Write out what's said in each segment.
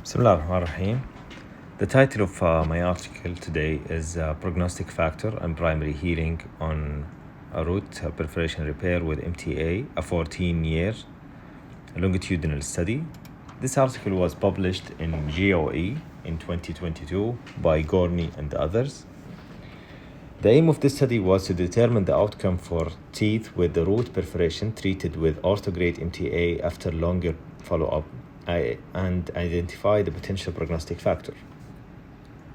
Bismillah ar-Rahman ar-Rahim. The title of my article today is Prognostic Factor and Primary Healing on a Root Perforation Repair with MTA, a 14-year longitudinal study. This article was published in GOE in 2022 by Gorni and others. The aim of this study was to determine the outcome for teeth with the root perforation treated with orthograde MTA after longer follow-up and identify the potential prognostic factor.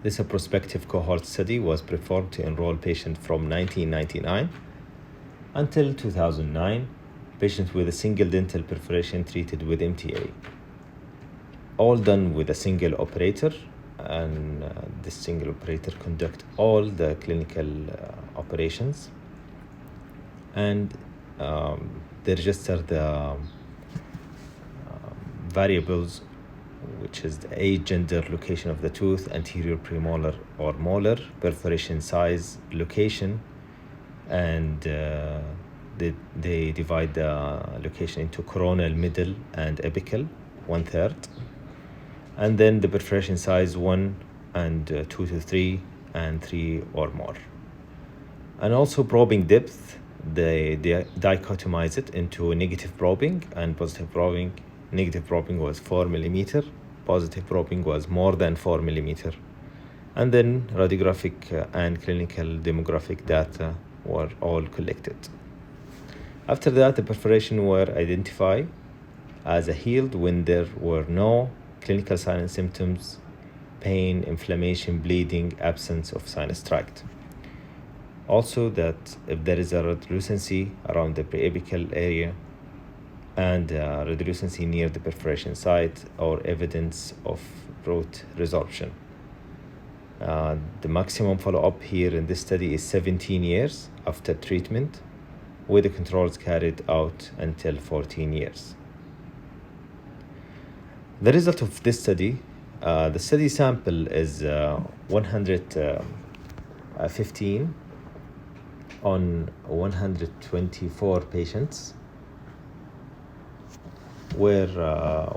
This prospective cohort study was performed to enroll patients from 1999 until 2009, patients with a single dental perforation treated with MTA. All done with a single operator, and this single operator conduct all the clinical operations, and they register the variables, which is the age, gender, location of the tooth, anterior premolar or molar, perforation size, location, and they divide the location into coronal, middle, and apical, 1/3. And then the perforation size 1 and 2 to 3 and 3 or more. And also probing depth, they dichotomize it into negative probing and positive probing. Negative probing was 4 millimeter, positive probing was more than 4 millimeter. And then radiographic and clinical demographic data were all collected. After that, the perforation were identified as a healed when there were no clinical signs and symptoms, pain, inflammation, bleeding, absence of sinus tract. Also, that if there is a radiolucency around the preapical area and radiolucency near the perforation site or evidence of root resorption. The maximum follow-up here in this study is 17 years after treatment, with the controls carried out until 14 years. The result of this study, the study sample is 115 on 124 patients, where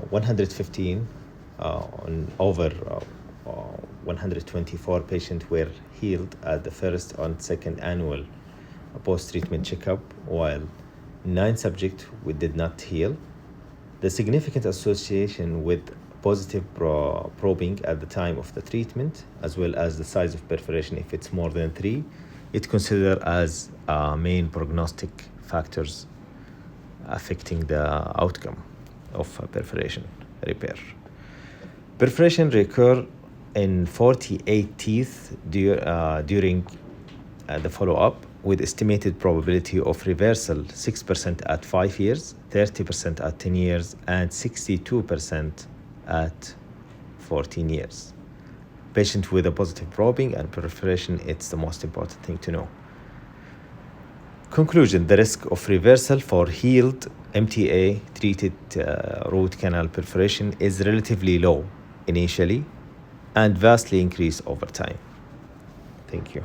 115 on over 124 patients were healed at the first and second annual post-treatment checkup, while 9 subjects did not heal. The significant association with positive probing at the time of the treatment, as well as the size of perforation, if it's more than 3, it's considered as main prognostic factors affecting the outcome of perforation repair. Perforation recur in 48 teeth during the follow-up, with estimated probability of reversal 6% at 5 years, 30% at 10 years, and 62% at 14 years. Patient with a positive probing and perforation, it's the most important thing to know. Conclusion: the risk of reversal for healed MTA treated root canal perforation is relatively low initially and vastly increased over time. Thank you.